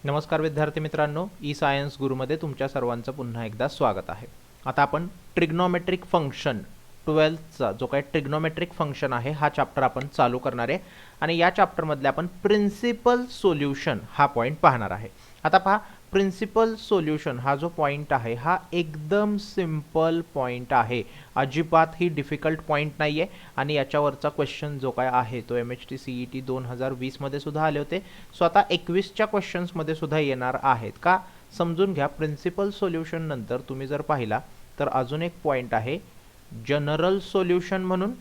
नमस्कार विद्यार्थी मित्रांनो, ई सायन्स गुरुमध्ये तुमच्या सर्वांचं पुन्हा एकदा स्वागत आहे. आता आपण ट्रिग्नोमेट्रिक फंक्शन 12चा जो काही ट्रिग्नोमेट्रिक फंक्शन आहे हा चॅप्टर आपण चालू करणार आहे आणि या चॅप्टरमधले आपण प्रिन्सिपल सोल्युशन हा पॉईंट पाहणार आहे. आता पहा, प्रिन्सिपल सोल्युशन हा जो पॉईंट आहे हा एकदम सिंपल पॉईंट आहे, अजिबात ही डिफिकल्ट पॉईंट नाही आहे आणि याच्यावरचा क्वेश्चन जो काय आहे तो MHT CET 2020 मध्ये सुद्धा आले होते. सो आता 21च्या क्वेश्चन्समध्ये सुद्धा येणार आहेत का समजून घ्या. प्रिन्सिपल सोल्युशन नंतर तुम्ही जर पाहिला तर अजून एक पॉईंट आहे जनरल सोल्युशन म्हणून,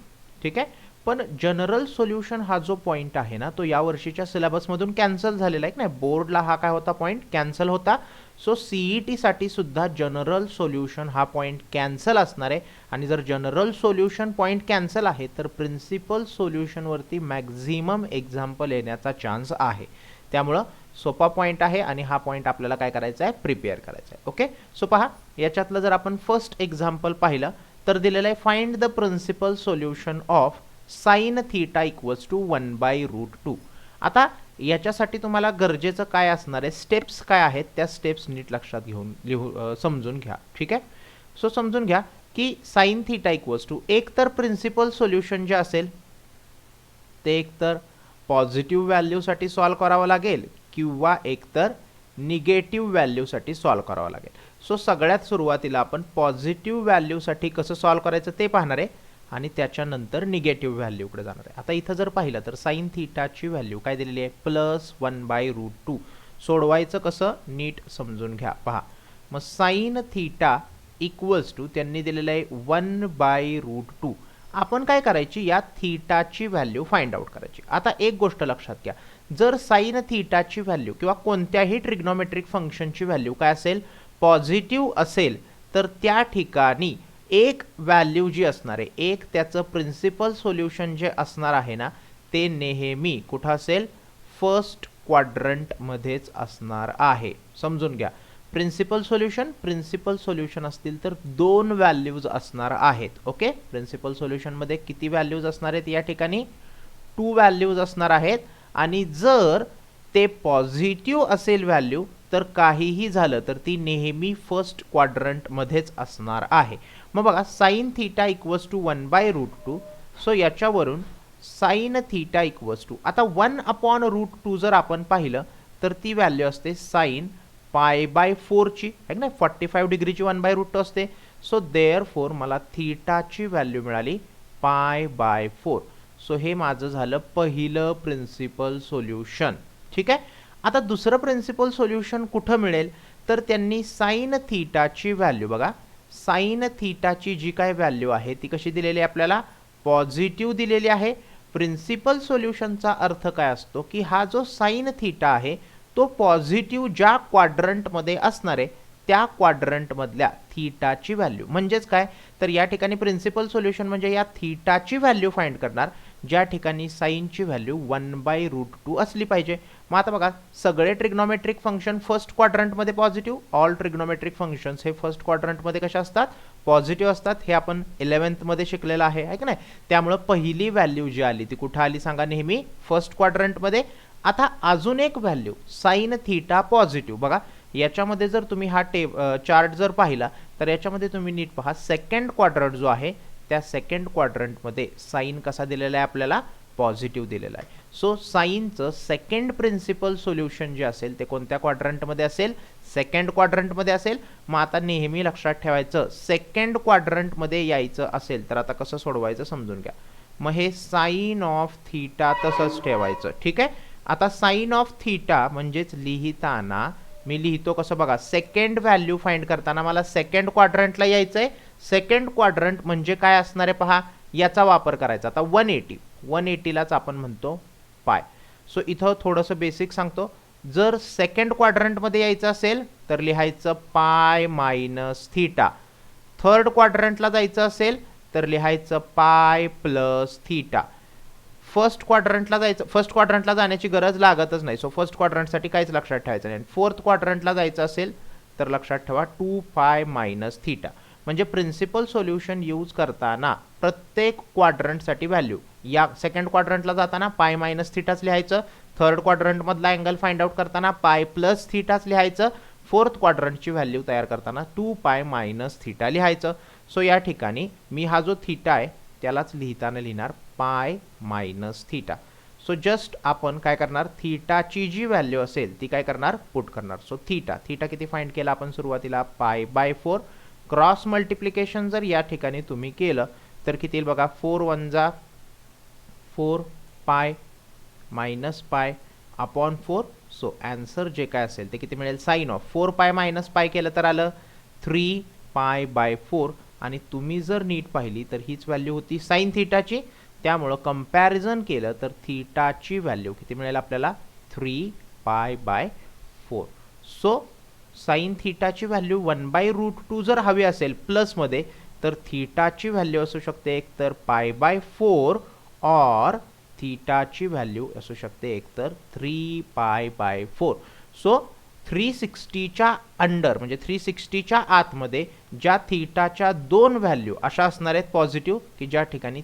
ठीक आहे. पण जनरल सोल्युशन हा जो पॉईंट आहे ना तो या वर्षीच्या सिलेबसमधून कॅन्सल झालेला आहे. नाही, बोर्डला हा काय होता, पॉईंट कॅन्सल होता. सो CET साठी सुद्धा जनरल सोल्युशन हा पॉईंट कॅन्सल असणार आहे आणि जर जनरल सोल्युशन पॉईंट कॅन्सल आहे तर प्रिन्सिपल सोल्युशनवरती मॅक्झिमम एक्झाम्पल येण्याचा चान्स आहे. त्यामुळं सोपा पॉईंट आहे आणि हा पॉईंट आपल्याला काय करायचा आहे, प्रिपेअर करायचा आहे. ओके, सो पहा याच्यातलं जर आपण फर्स्ट एक्झाम्पल पाहिलं तर दिलेलं आहे find the principal solution of sine theta equals to 1/√2. आता याच्यासाठी तुम्हाला गरजेचं काय असणार आहे, स्टेप्स काय आहेत त्या स्टेप्स नीट लक्षात घेऊन समजून घ्या. ठीक आहे, सो समजून घ्या की साइन थीटा इक्वल्स टू एक तर प्रिन्सिपल सोल्युशन जे असेल ते एकतर पॉझिटिव्ह व्हॅल्यूसाठी सॉल्व करावं लागेल किंवा एकतर निगेटिव्ह व्हॅल्यूसाठी सॉल्व करावं लागेल. सो सगळ्यात सुरुवातीला आपण पॉझिटिव्ह व्हॅल्यूसाठी कसं सॉल्व करायचं ते पाहणार आहे आणि त्याच्यानंतर निगेटिव्ह व्हॅल्यूकडे जाणार आहे. आता इथं जर पाहिलं तर साइन थीटाची व्हॅल्यू काय दिलेली आहे, +1/√2. सोडवायचं कसं नीट समजून घ्या. पहा, मग साइन थीटा इक्वल्स टू त्यांनी दिलेलं आहे 1/√2. आपण काय करायची, या थीटाची व्हॅल्यू फाइंड आउट करायची. आता एक गोष्ट लक्षात घ्या, जर साइन थीटाची व्हॅल्यू किंवा कोणत्याही ट्रिग्नोमेट्रिक फंक्शनची व्हॅल्यू काय असेल, पॉझिटिव्ह असेल तर त्या ठिकाणी एक व्हॅल्यू जी असणार आहे, एक त्याचं प्रिन्सिपल सोल्युशन जे असणार आहे ना ते नेहमी कुठं असेल, फर्स्ट क्वाड्रंट मध्येच असणार आहे. समजून घ्या, प्रिन्सिपल सोल्युशन असतील तर दोन व्हॅल्यूज असणार आहेत. ओके, प्रिन्सिपल सोल्युशन मध्ये किती व्हॅल्यूज असणार आहेत, या ठिकाणी 2 व्हॅल्यूज असणार आहेत आणि जर ते पॉझिटिव्ह असेल व्हॅल्यू तर काहीही झालं तर ती नेहमी फर्स्ट क्वाड्रंट मध्येच असणार आहे. मग बघा, sine theta equals to 1/√2. So याच्यावरून साइन थीटा इक्वल्स टू, आता 1/√2 जर आपण पाहिलं तर ती व्हॅल्यू असते साइन π/4 ची, आहे ना, 45 डिग्रीची 1/√2 असते. सो देअरफॉर मला थीटाची व्हॅल्यू मिळाली π/4. सो हे माझं झालं पहिलं प्रिन्सिपल सोल्युशन. ठीक आहे, आता दुसरं प्रिन्सिपल सोल्युशन कुठं मिळेल तर त्यांनी साइन थीटाची व्हॅल्यू, बघा साइन थीटाची जी काय व्हॅल्यू आहे ती कशी दिलेली आहे, आपल्याला पॉझिटिव्ह दिलेली आहे. प्रिन्सिपल सोल्युशनचा अर्थ काय असतो की हा जो साइन थीटा आहे तो पॉझिटिव्ह ज्या क्वाड्रंटमध्ये असणार आहे त्या क्वाड्रंटमधल्या थीटाची व्हॅल्यू, म्हणजेच काय तर या ठिकाणी प्रिन्सिपल सोल्युशन म्हणजे या थीटाची व्हॅल्यू फाइंड करणार ज्या ठिकाणी साइनची व्हॅल्यू 1/√2 असली पाहिजे. मग आता बघा, सगळे ट्रिग्नोमेट्रिक फंक्शन फर्स्ट क्वाड्रंटमध्ये पॉझिटिव्ह, ऑल ट्रिग्नोमेट्रिक फंक्शन्स हे फर्स्ट क्वाड्रंटमध्ये कशा असतात, पॉझिटिव्ह असतात. हे आपण 11th मध्ये शिकलेलं आहे की नाही. त्यामुळे पहिली व्हॅल्यू जी आली ती कुठं आली सांगा, नेहमी फर्स्ट क्वाड्रंटमध्ये. आता अजून एक व्हॅल्यू साइन थीटा पॉझिटिव्ह, बघा याच्यामध्ये जर तुम्ही हा चार्ट जर पाहिला तर याच्यामध्ये तुम्ही नीट पहा, सेकंड क्वाड्रंट जो आहे त्या सेकंड क्वाड्रंटमध्ये साइन कसा दिलेला आहे, आपल्याला पॉझिटिव्ह दिलेला आहे. सो साइनचं सेकंड प्रिन्सिपल सोल्युशन जे असेल ते कोणत्या क्वाड्रंटमध्ये असेल, सेकंड क्वाड्रंटमध्ये असेल. मग आता नेहमी लक्षात ठेवायचं, सेकंड क्वाड्रंटमध्ये यायचं असेल तर आता कसं सोडवायचं समजून घ्या. मग हे साइन ऑफ थीटा तसंच ठेवायचं. ठीक आहे, आता साइन ऑफ थीटा म्हणजेच लिहिताना मी लिहितो कसं, बघा सेकंड व्हॅल्यू फाइंड करताना मला सेकंड क्वाड्रंटला यायचंय. सेकंड क्वाड्रंट म्हणजे काय असणार आहे पहा, याचा वापर करायचा. आता 180लाच आपण म्हणतो पाय. सो इथं थोडंसं बेसिक सांगतो, जर सेकंड क्वाड्रंटमध्ये यायचं असेल तर लिहायचं π-θ. थर्ड क्वाड्रंटला जायचं असेल तर लिहायचं π+θ. फर्स्ट क्वाड्रंटला जाण्याची गरज लागतच नाही. सो फर्स्ट क्वाड्रंटसाठी काहीच लक्षात ठेवायचं नाही. फोर्थ क्वाड्रंटला जायचं असेल तर लक्षात ठेवा 2π-θ. म्हणजे प्रिन्सिपल सोल्युशन यूज करताना प्रत्येक क्वाड्रंटसाठी व्हॅल्यू, या सेकंड क्वाड्रंटला जाताना π-θच लिहायचं, थर्ड क्वाड्रंटमधला अँगल फाइंड आउट करताना पाय प्लस थीटाच लिहायचं, फोर्थ क्वाड्रंटची व्हॅल्यू तयार करताना 2 पाय मायनस थीटा लिहायचं. सो या ठिकाणी मी हा जो थीटा आहे त्यालाच लिहिताना लिहिणार pi minus theta. So just आपण काय करणार, थीटाची जी व्हॅल्यू असेल ती काय करणार, पुट करणार. सो थीटा किती फाइंड केला आपण सुरुवातीला, पाय बाय 4. क्रॉस मल्टिप्लिकेशन जर या ठिकाणी तुम्ही केलं तर किती येईल बघा, 4 1 जा 4 pi minus pi upon 4. So answer जे काय असेल ते किती मिळेल, sign of 4 pi minus pi केलं तर आलं 3 पाय बाय 4. आणि तुम्ही जर नीट पाहिली तर हीच व्हॅल्यू होती साइन थीटाची, त्यामुळं कंपॅरिझन केलं तर थीटाची व्हॅल्यू किती मिळेल आपल्याला, 3 पाय बाय 4. सो साइन थीटाची व्हॅल्यू 1/√2 जर हवी असेल प्लसमध्ये तर थीटाची व्हॅल्यू असू शकते एकतर पाय बाय 4 और थीटाची व्हॅल्यू असू शकते एकतर 3 पाय बाय 4. सो 360च्या अंडर म्हणजे 360च्या आतमध्ये ज्या थीटाच्या दोन व्हॅल्यू अशा असणार आहेत पॉझिटिव्ह की ज्या ठिकाणी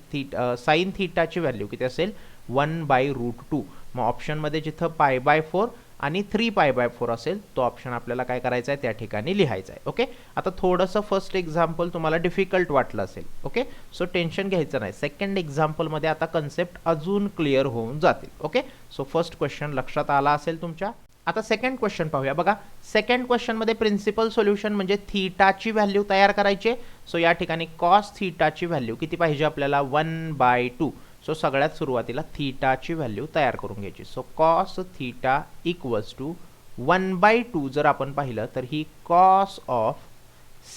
साइन थीटाची व्हॅल्यू किती असेल 1/√2. मग ऑप्शनमध्ये जिथं पाय बाय 4 आणि 3 पाय बाय 4 असेल तो ऑप्शन आपल्याला काय करायचा आहे, त्या ठिकाणी लिहायचा आहे. ओके, आता थोडंसं फर्स्ट एक्झाम्पल तुम्हाला डिफिकल्ट वाटलं असेल. ओके, सो टेन्शन घ्यायचं नाही, सेकंड एक्झाम्पलमध्ये आता कन्सेप्ट अजून क्लिअर होऊन जातील. ओके, सो फर्स्ट क्वेश्चन लक्षात आला असेल तुमच्या. आता सेकंड क्वेश्चन पाहूया. बघा, सेकंड क्वेश्चनमध्ये प्रिन्सिपल सोल्युशन म्हणजे थीटाची व्हॅल्यू तयार करायची. सो या ठिकाणी कॉस थीटाची व्हॅल्यू किती पाहिजे आपल्याला, 1/2. सो सगळ्यात सुरुवातीला थीटाची व्हॅल्यू तयार करून घ्यायची. So cos theta equals to 1/2 जर आपण पाहिलं तर ही कॉस ऑफ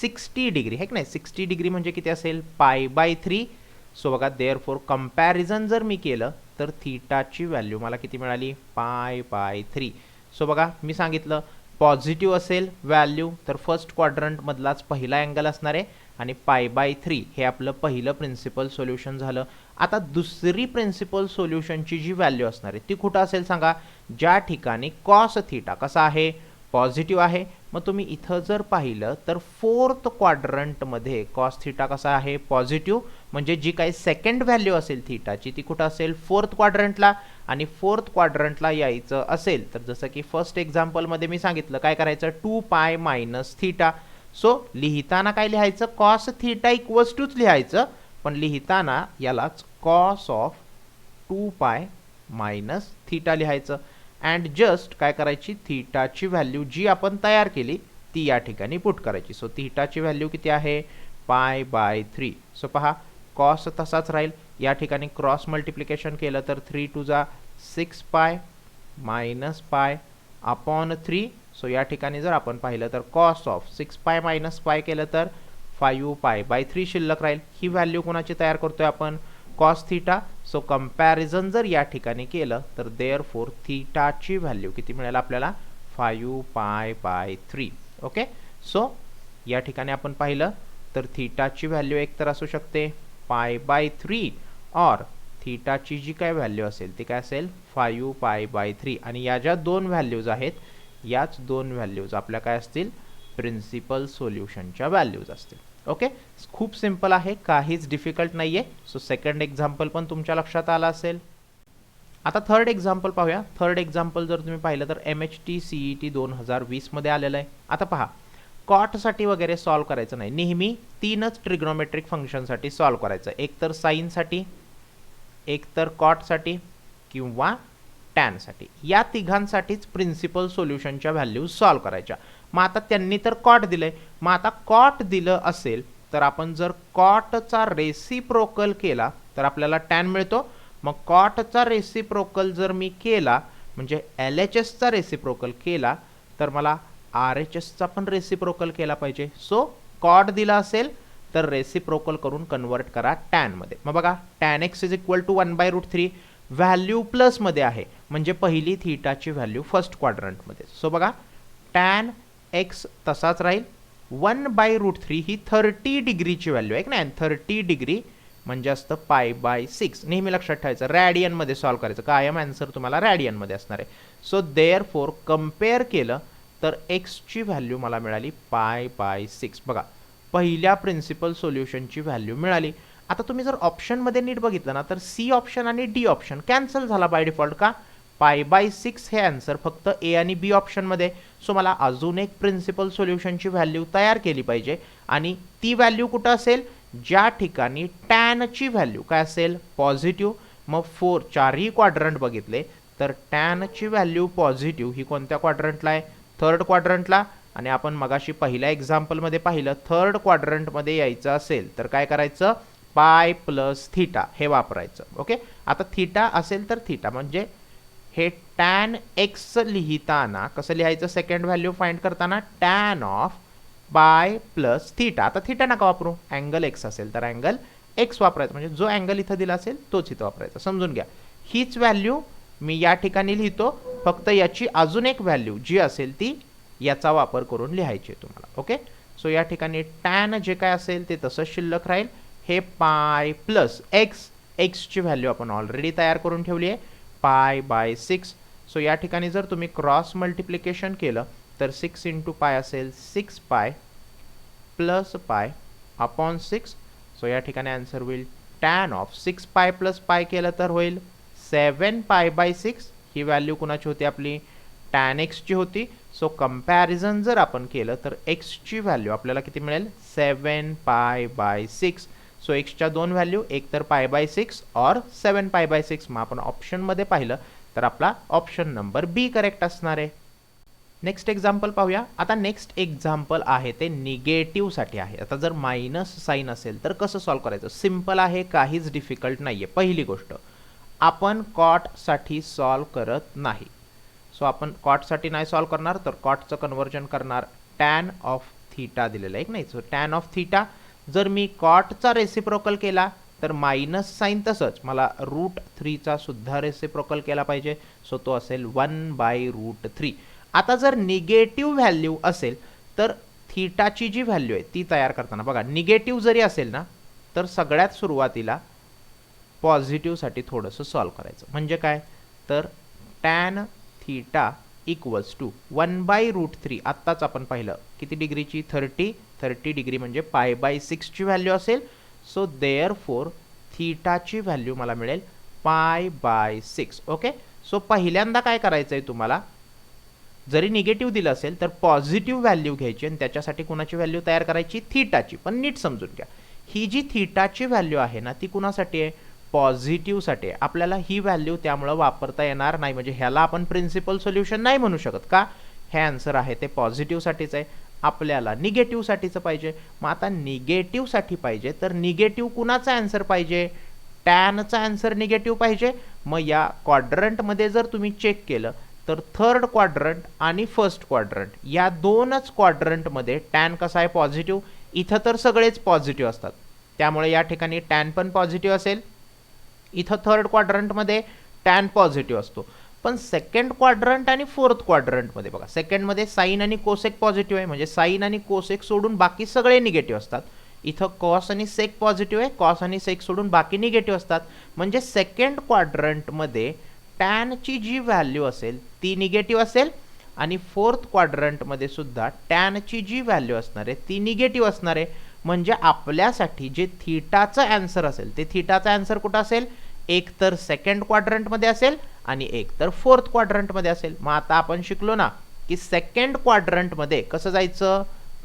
60 डिग्री आहे की नाही. 60 डिग्री म्हणजे किती असेल, पाय बाय 3. सो बघा, देअरफॉर कंपॅरिझन जर मी केलं तर थीटाची व्हॅल्यू मला किती मिळाली, पाय बाय 3. सो बघा, मी सांगितलं पॉझिटिव्ह असेल व्हॅल्यू तर फर्स्ट क्वाड्रंटमधलाच पहिला अँगल असणार आहे आणि पाय बाय 3 हे आपलं पहिलं प्रिन्सिपल सोल्युशन झालं. आता दुसरी प्रिन्सिपल सोल्युशनची जी व्हॅल्यू असणार आहे ती कुठं असेल सांगा, ज्या ठिकाणी कॉस थीटा कसा आहे, पॉझिटिव्ह आहे. मग तुम्ही इथं जर पाहिलं तर फोर्थ क्वाड्रंटमध्ये कॉस थीटा कसा आहे, पॉझिटिव्ह. म्हणजे जी काही सेकंड व्हॅल्यू असेल थीटाची ती कुठं असेल, फोर्थ क्वाड्रंटला. आणि फोर्थ क्वाड्रंटला यायचं असेल तर जसं की फर्स्ट एक्झाम्पलमध्ये मी सांगितलं काय करायचं, 2 पाय मायनस थीटा. सो लिहिताना काय लिहायचं, कॉस थीटा इक्वल्स टूच लिहायचं, पण लिहिताना यालाच cos of 2 pi minus theta लिहायचं. अँड जस्ट काय करायची, थीटाची व्हॅल्यू जी आपण तयार केली ती या ठिकाणी पुट करायची. सो थीटाची व्हॅल्यू किती आहे, पाय बाय 3. सो पहा, कॉस तसाच राहील. या ठिकाणी क्रॉस मल्टिप्लिकेशन केलं तर 3 2 जा 6 pi minus pi upon 3. So या ठिकाणी जर आपण पाहिलं तर cos of 6 pi minus pi केलं तर 5 पाय बाय 3 शिल्लक राहील. ही व्हॅल्यू कोणाची तयार करतोय आपण, कॉस थीटा. सो कंपॅरिझन जर या ठिकाणी केलं तर देअरफॉर थीटाची व्हॅल्यू किती मिळेल आपल्याला, 5 पाय बाय 3. ओके, सो या ठिकाणी आपण पाहिलं तर थीटाची व्हॅल्यू एक तर असू शकते पाय बाय 3 और थीटाची जी काय व्हॅल्यू असेल ती काय असेल, 5 पाय बाय 3. आणि या ज्या दोन व्हॅल्यूज आहेत याच दोन व्हॅल्यूज आपल्या काय असतील, प्रिन्सिपल सोल्युशनच्या व्हॅल्यूज असतील. ओके, खूप सिंपल आहे, काहीच डिफिकल्ट नाही आहे. सो सेकंड एक्झाम्पल पण तुमच्या लक्षात आला असेल. आता थर्ड एक्झाम्पल पाहूया. थर्ड एक्झाम्पल जर तुम्ही पाहिलं तर MHT CET 2020 मध्ये आलेलं आहे. आता पहा, कॉटसाठी वगैरे सॉल्व करायचं नाही, नेहमी तीनच ट्रिग्नोमेट्रिक फंक्शनसाठी सॉल्व करायचं, एक तर साईनसाठी, एक तर कॉटसाठी किंवा टॅनसाठी. या तिघांसाठीच प्रिन्सिपल सोल्युशनच्या व्हॅल्यूज सॉल्व करायच्या. मग आता त्यांनी तर कॉट दिलंय, मग आता कॉट दिलं असेल तर आपण जर कॉटचा रेसिप्रोकल केला तर आपल्याला टॅन मिळतो. मग कॉटचा रेसिप्रोकल जर मी केला म्हणजे LHSचा रेसिप्रोकल केला तर मला RHSचा पण रेसिप्रोकल केला पाहिजे. सो कॉट दिला असेल तर रेसिप्रोकल करून कन्वर्ट करा टॅनमध्ये. मग बघा, tan x is equal to 1/√3. Value प्लसमध्ये आहे म्हणजे पहिली थीटाची व्हॅल्यू फर्स्ट क्वाड्रंटमध्ये. सो बघा, tan x तसाच राहील. 1/√3 ही 30 डिग्रीची व्हॅल्यू आहे की नाही, 30 डिग्री म्हणजे असतं पाय बाय 6. नेहमी लक्षात ठेवायचं, रॅडियनमध्ये सॉल्व करायचं, कायम आन्सर तुम्हाला रॅडियनमध्ये असणार आहे. सो देअरफॉर कंपेअर केलं तर एक्सची व्हॅल्यू मला मिळाली पाय बाय 6. बघा, पहिल्या प्रिन्सिपल सोल्युशनची व्हॅल्यू मिळाली. आता तुम्ही जर ऑप्शनमध्ये नीट बघितलं ना तर C ऑप्शन आणि D ऑप्शन कॅन्सल झाला बाय डिफॉल्ट. का, π/6 हे आन्सर फक्त ए आणि बी ऑप्शनमध्ये. सो मला अजून एक प्रिन्सिपल सोल्युशनची व्हॅल्यू तयार केली पाहिजे आणि ती व्हॅल्यू कुठं असेल, ज्या ठिकाणी टॅनची व्हॅल्यू काय असेल, पॉझिटिव्ह. मग चारही क्वाड्रंट बघितले तर टॅनची व्हॅल्यू पॉझिटिव्ह ही कोणत्या क्वाड्रंटला आहे, थर्ड क्वाड्रंटला. आणि आपण मगाशी पहिल्या एक्झाम्पलमध्ये पाहिलं, थर्ड क्वाड्रंटमध्ये यायचं असेल तर काय करायचं, पाय प्लस थीटा हे वापरायचं. ओके, आता थीटा असेल तर थीटा म्हणजे हे टॅन एक्स लिहिताना कसं लिहायचं, सेकंड व्हॅल्यू फाइंड करताना टॅन ऑफ पाय प्लस थीटा. आता थीटा नका वापरू, अँगल एक्स असेल तर अँगल एक्स वापरायचं, म्हणजे जो अँगल इथं दिला असेल तोच इथं वापरायचा. समजून घ्या, हीच व्हॅल्यू मी या ठिकाणी लिहितो, फक्त याची अजून एक व्हॅल्यू जी असेल ती याचा वापर करून लिहायची आहे तुम्हाला. ओके, सो या ठिकाणी टॅन जे काय असेल ते तसंच शिल्लक राहील. हे पाय प्लस एक्स, एक्सची व्हॅल्यू आपण ऑलरेडी तयार करून ठेवली आहे, π/6. सो या ठिकाणी जर तुम्ही क्रॉस मल्टिप्लिकेशन केलं तर 6 × पाय असेल 6π प्लस पाय अपॉन 6. सो या ठिकाणी आन्सर होईल टॅन ऑफ 6π प्लस पाय केलं तर होईल 7π/6. ही व्हॅल्यू कुणाची होती, आपली टॅन एक्सची होती. सो कंपॅरिझन जर आपण केलं तर एक्सची व्हॅल्यू आपल्याला किती मिळेल, 7π/6. सो एक्सच्या दोन व्हॅल्यू, एक तर π/6 और 7π/6. मग आपण ऑप्शनमध्ये पाहिलं तर आपला ऑप्शन नंबर बी करेक्ट असणार आहे. नेक्स्ट एक्झाम्पल पाहूया. आता नेक्स्ट एक्झाम्पल आहे ते निगेटिव्हसाठी आहे. आता जर मायनस साईन असेल तर कसं सॉल्व्ह करायचं, सिम्पल आहे, काहीच डिफिकल्ट नाही आहे. पहिली गोष्ट, आपण कॉटसाठी सॉल्व्ह करत नाही. सो आपण कॉटसाठी नाही सॉल्व्ह करणार, तर कॉटचं कन्वर्जन करणार टॅन ऑफ थीटा दिलेलं आहे नाही. सो टॅन ऑफ थीटा जर मी कॉटचा रेसिप्रोकल केला तर मायनस साईन तसंच मला √3चा सुद्धा रेसिप्रोकल केला पाहिजे. सो तो असेल 1/√3. आता जर निगेटिव्ह व्हॅल्यू असेल तर थीटाची जी व्हॅल्यू आहे ती तयार करताना बघा, निगेटिव्ह जरी असेल ना तर सगळ्यात सुरुवातीला पॉझिटिव्हसाठी थोडंसं सॉल्व्ह करायचं. म्हणजे काय, तर टॅन थीटा इक्वल्स टू 1/√3. आत्ताच आपण पाहिलं किती डिग्रीची, 30 डिग्री म्हणजे π/6ची व्हॅल्यू असेल. सो देअरफॉर थीटाची व्हॅल्यू मला मिळेल π/6. ओके, सो पहिल्यांदा काय करायचं आहे तुम्हाला, जरी निगेटिव्ह दिलं असेल तर पॉझिटिव्ह व्हॅल्यू घ्यायची आणि त्याच्यासाठी कुणाची व्हॅल्यू तयार करायची, थीटाची. पण नीट समजून घ्या, ही जी थीटाची व्हॅल्यू आहे ना ती कुणासाठी आहे, पॉझिटिव्हसाठी आहे. आपल्याला ही व्हॅल्यू त्यामुळं वापरता येणार नाही, म्हणजे ह्याला आपण प्रिन्सिपल सोल्युशन नाही म्हणू शकत. का, हे आन्सर आहे ते पॉझिटिव्हसाठीच आहे, आपल्याला निगेटिव्हसाठीचं पाहिजे. मग आता निगेटिव्हसाठी पाहिजे तर निगेटिव्ह कुणाचा आन्सर पाहिजे, टॅनचा आन्सर निगेटिव्ह पाहिजे. मग या क्वाड्रंटमध्ये जर तुम्ही चेक केलं तर थर्ड क्वाड्रंट आणि फर्स्ट क्वाड्रंट या दोनच क्वाड्रंटमध्ये टॅन कसा आहे, पॉझिटिव्ह. इथं तर सगळेच पॉझिटिव्ह असतात, त्यामुळे या ठिकाणी टॅन पण पॉझिटिव्ह असेल. इथं थर्ड क्वाड्रंटमध्ये टॅन पॉझिटिव्ह असतो, पण सेकंड क्वाड्रंट आणि फोर्थ क्वाड्रंटमध्ये बघा, सेकंडमध्ये साईन आणि कोसेक पॉझिटिव्ह आहे, म्हणजे साईन आणि कोसेक सोडून बाकी सगळे निगेटिव्ह असतात. इथं कॉस आणि सेक पॉझिटिव्ह आहे, कॉस आणि सेक सोडून बाकी निगेटिव्ह असतात. म्हणजे सेकंड क्वाड्रंटमध्ये टॅनची जी व्हॅल्यू असेल ती निगेटिव्ह असेल आणि फोर्थ क्वाड्रंटमध्ये सुद्धा टॅनची जी व्हॅल्यू असणार आहे ती निगेटिव्ह असणार आहे. म्हणजे आपल्यासाठी जे थीटाचं आन्सर असेल ते थीटाचं आन्सर कुठं असेल, एक तर सेकंड क्वाड्रंटमध्ये असेल आणि एक तर फोर्थ क्वाड्रंटमध्ये असेल. मग आता आपण शिकलो ना की सेकंड क्वाड्रंटमध्ये कसं जायचं,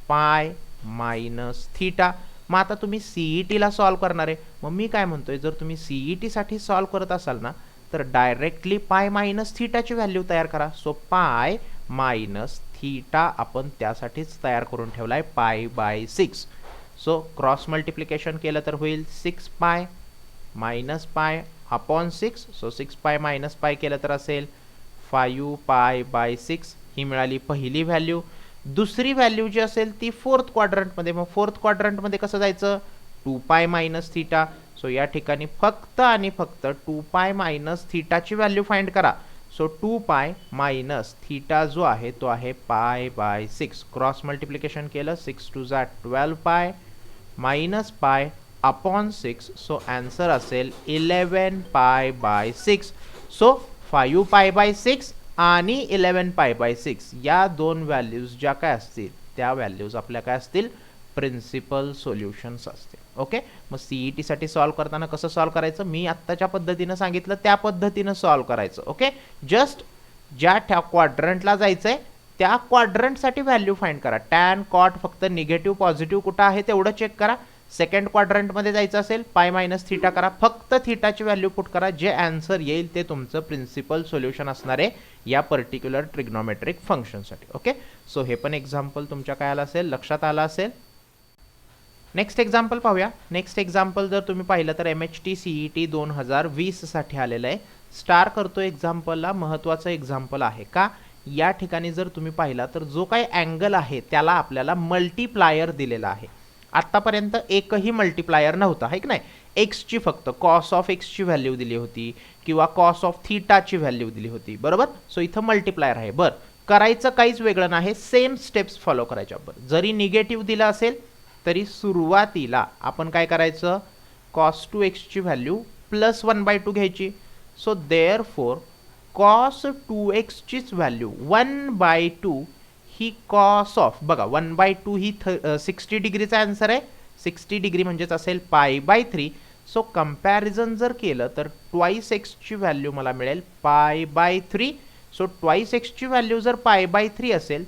π-θ. मग आता तुम्ही सीईटीला सॉल्व्ह करणार आहे. मग मी काय म्हणतोय, जर तुम्ही सीईटीसाठी सॉल्व्ह करत असाल ना तर डायरेक्टली π-θ ची व्हॅल्यू तयार करा. सो π-θ आपण त्यासाठीच तयार करून ठेवलाय π/6. सो क्रॉस मल्टिप्लिकेशन केलं तर होईल 6π - π अपॉन 6. सो 6π - π केलं तर असेल 5π/6. ही मिळाली पहिली व्हॅल्यू. दुसरी व्हॅल्यू जी असेल ती फोर्थ क्वाड्रंटमध्ये. मग फोर्थ क्वाड्रंटमध्ये कसं जायचं, 2π - θ. सो या ठिकाणी फक्त आणि फक्त 2π - θ ची व्हॅल्यू फाइंड करा. सो 2π - θ जो आहे तो आहे π/6. क्रॉस मल्टिप्लिकेशन केलं 6 2 12π - π अपॉन 6. सो आन्सर असेल 11π/6. सो 5π/6 आणि 11π/6 या दोन व्हॅल्यूज ज्या काय असतील त्या व्हॅल्यूज आपल्या काय असतील, प्रिन्सिपल सोल्युशन्स असतील. ओके, मग CET साठी सॉल्व करताना कसं सॉल्व करायचं, मी आत्ताच्या पद्धतीनं सांगितलं त्या पद्धतीनं सॉल्व करायचं. ओके, जस्ट ज्या क्वाड्रंटला जायचंय त्या क्वाड्रंटसाठी व्हॅल्यू फाइंड करा. टॅन कॉट फक्त निगेटिव्ह पॉझिटिव्ह कुठं आहे तेवढं चेक करा. सेकंड क्वाड्रंटमध्ये जायचं असेल पाय मायनस थीटा करा, फक्त थीटाची व्हॅल्यू पुट करा. जे आन्सर येईल ते तुमचं प्रिन्सिपल सोल्युशन असणार आहे या पर्टिक्युलर ट्रिग्नोमेट्रिक फंक्शनसाठी. ओके, सो हे पण एक्झाम्पल तुमच्या काय आलं असेल, लक्षात आलं असेल. नेक्स्ट एक्झाम्पल पाहूया. नेक्स्ट एक्झाम्पल जर तुम्ही पाहिलं तर MHT CET 2020 साठी आलेलं आहे. स्टार करतो एक्झाम्पलला, महत्त्वाचं एक्झाम्पल आहे का, या ठिकाणी जर तुम्ही पाहिला तर जो काही अँगल आहे त्याला आपल्याला मल्टिप्लायर दिलेला आहे. आत्तापर्यंत एकही मल्टिप्लायर नव्हता आहे की नाही, एक्सची फक्त कॉस ऑफ एक्सची व्हॅल्यू दिली होती किंवा कॉस ऑफ थीटाची व्हॅल्यू दिली होती, बरोबर. सो इथं मल्टिप्लायर आहे. बरं, करायचं काहीच वेगळं नाही, सेम स्टेप्स फॉलो करायच्या. बरं, जरी निगेटिव्ह दिलं असेल तरी सुरुवातीला आपण काय करायचं, कॉस टू एक्सची व्हॅल्यू प्लस 1/2 घ्यायची. So there four cos 2x value 1/2 ही कॉस ऑफ, बघा 1/2 ही 60 डिग्रीचा आन्सर आहे. 60 डिग्री म्हणजेच असेल π/3. सो कंपॅरिझन जर केलं तर ट्वाईस एक्सची व्हॅल्यू मला मिळेल π/3. सो ट्वाईस एक्सची व्हॅल्यू जर π/3 असेल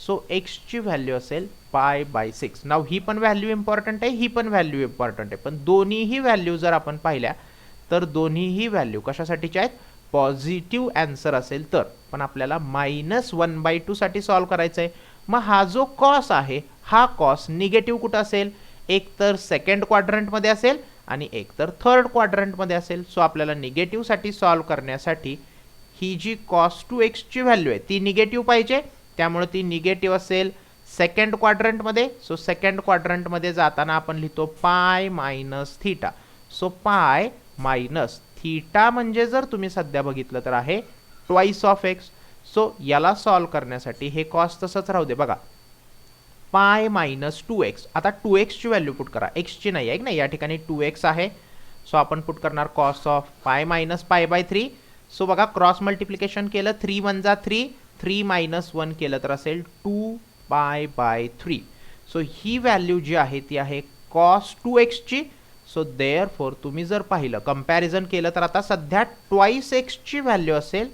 सो एक्सची व्हॅल्यू असेल π/6. नाव ही पण व्हॅल्यू इम्पॉर्टंट आहे, ही पण व्हॅल्यू इम्पॉर्टंट आहे, पण दोन्हीही व्हॅल्यू जर आपण पाहिल्या तर दोन्हीही व्हॅल्यू कशासाठीच्या आहेत, पॉझिटिव्ह आन्सर असेल तर. पण आपल्याला -1/2 साठी सॉल्व करायचं आहे. मग हा जो कॉस आहे हा कॉस निगेटिव्ह कुठं असेल, एक तर सेकंड क्वाड्रंटमध्ये असेल आणि एक तर थर्ड क्वाड्रंटमध्ये असेल. सो आपल्याला निगेटिव्ह साठी सॉल्व करण्यासाठी ही जी cos 2x व्हॅल्यू आहे ती निगेटिव्ह पाहिजे, त्यामुळे ती निगेटिव्ह असेल सेकंड क्वाड्रंटमध्ये. सो सेकंड क्वाड्रंटमध्ये जाताना आपण लिहितो pi minus theta. So pi minus theta म्हणजे जर तुम्ही सध्या बघितलं तर आहे ट्वाईस ऑफ एक्स. सो याला सॉल्व करण्यासाठी हे कॉस तसंच राहू दे, बघा पाय मायनस 2x. आता 2x ची व्हॅल्यू पुट करा, एक्सची नाही आहे की नाही, या ठिकाणी 2x आहे. सो आपण पुट करणार cos of pi minus π/3. So बघा क्रॉस मल्टिप्लिकेशन केलं 3 1 जा 3, 3 - 1 केलं तर असेल 2π/3. सो ही व्हॅल्यू जी आहे ती आहे कॉस 2x ची. सो देअर फोर तुम्ही जर पाहिलं कंपॅरिझन केलं तर आता सध्या ट्वाईस एक्सची व्हॅल्यू असेल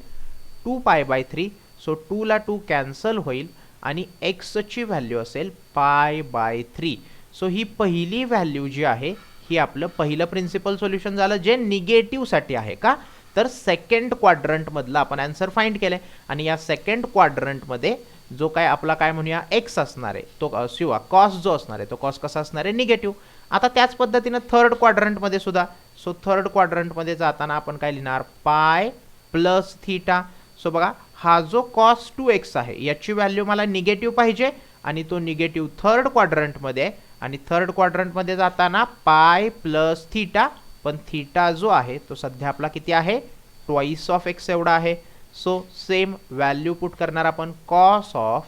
2π/3. सो 2 ला 2 कॅन्सल होईल आणि एक्सची व्हॅल्यू असेल π/3. सो ही पहिली व्हॅल्यू जी आहे ही आपलं पहिलं प्रिन्सिपल सोल्युशन झालं जे निगेटिव्हसाठी आहे. का तर सेकंड क्वाड्रंटमधला आपण आन्सर फाइंड केलंय आणि या सेकंड क्वाड्रंटमध्ये जो काय आपला काय म्हणूया एक्स असणार आहे तो शिवा कॉस जो असणार आहे तो कॉस कसा असणार आहे, निगेटिव्ह. आता त्याच पद्धतीनं थर्ड क्वाड्रंटमध्ये सुद्धा. सो थर्ड क्वाड्रंटमध्ये जाताना आपण काय लिहिणार, पाय प्लस थीटा. सो बघा हा जो cos 2x आहे याची व्हॅल्यू मला निगेटिव्ह पाहिजे आणि तो निगेटिव्ह थर्ड क्वाड्रंटमध्ये आहे आणि थर्ड क्वाड्रंटमध्ये जाताना पाय प्लस थीटा. पण थीटा जो आहे तो सध्या आपला किती आहे, ट्वाईस ऑफ एक्स एवढा आहे. सो सेम व्हॅल्यू पुट करणार आपण कॉस ऑफ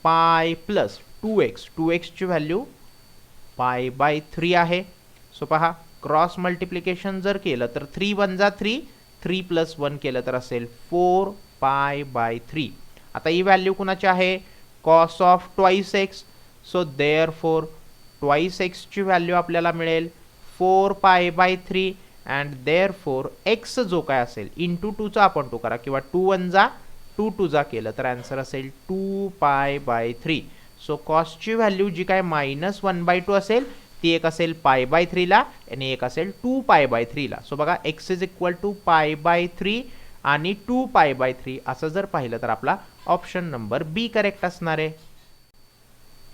पाय प्लस 2x. 2x ची व्हॅल्यू π/3 आहे. सो पहा क्रॉस मल्टिप्लिकेशन जर केलं तर 3 1 जा 3, 3 + 1 केलं तर असेल 4π/3. आता ही व्हॅल्यू कुणाची आहे, cos of twice x. So there four twice एक्सची व्हॅल्यू आपल्याला मिळेल 4π/3 अँड देअर फोर एक्स जो काय असेल इंटू 2चा आपण 2 करा किंवा 2 1 जा 2 2 जा केलं तर आन्सर असेल 2π/3. सो कॉसची व्हॅल्यू जी काय -1/2 असेल ती एक असेल π/3 ला आणि एक असेल 2π/3 ला. सो बघा x इज इक्वल टू π/3 आणि 2π/3 असं जर पाहिलं तर आपला ऑप्शन नंबर बी करेक्ट असणार आहे.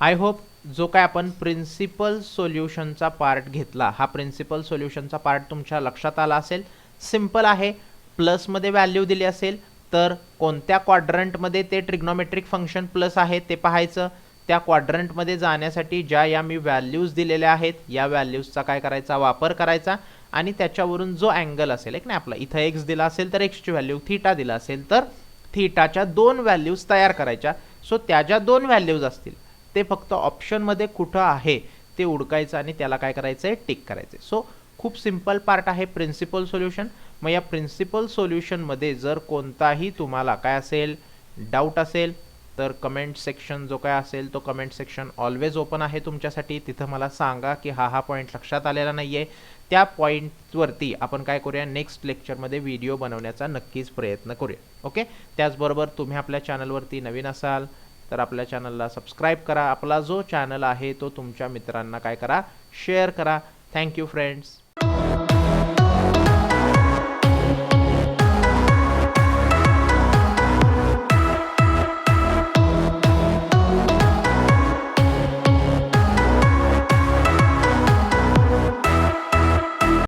आय होप जो काय आपण प्रिन्सिपल सोल्युशनचा पार्ट घेतला हा प्रिन्सिपल सोल्युशनचा पार्ट तुमच्या लक्षात आला असेल. सिंपल आहे, प्लसमध्ये व्हॅल्यू दिली असेल तर कोणत्या क्वाड्रंटमध्ये ते ट्रिग्नोमेट्रिक फंक्शन प्लस आहे ते पाहायचं. त्या क्वाड्रंटमध्ये जाण्यासाठी ज्या या मी व्हॅल्यूज दिलेल्या आहेत या व्हॅल्यूजचा काय करायचा, वापर करायचा आणि त्याच्यावरून जो अँगल असेल एक नाही आपला इथं एक्स दिला असेल तर एक्सची व्हॅल्यू, थीटा दिला असेल तर थीटाच्या दोन व्हॅल्यूज तयार करायच्या. सो त्या ज्या दोन व्हॅल्यूज असतील ते फक्त ऑप्शनमध्ये कुठं आहे ते उडकायचं आणि त्याला काय करायचं आहे, टिक करायचं. सो खूप सिंपल पार्ट आहे प्रिन्सिपल सोल्युशन. मग या प्रिन्सिपल सोल्युशनमध्ये जर कोणताही तुम्हाला काय असेल डाऊट असेल तर कमेंट सेक्शन जो काय असेल तो कमेंट सेक्शन ऑलवेज ओपन आहे तुमच्यासाठी. तिथं मला सांगा की हा पॉईंट लक्षात आलेला नाही आहे. त्या पॉईंटवरती आपण काय करूया, नेक्स्ट लेक्चरमध्ये व्हिडिओ बनवण्याचा नक्कीच प्रयत्न करूया. ओके. त्याचबरोबर तुम्ही आपल्या चॅनलवरती नवीन असाल तर आपल्या चॅनलला सबस्क्राईब करा. आपला जो चॅनल आहे तो तुमच्या मित्रांना काय करा, शेअर करा. Thank you friends.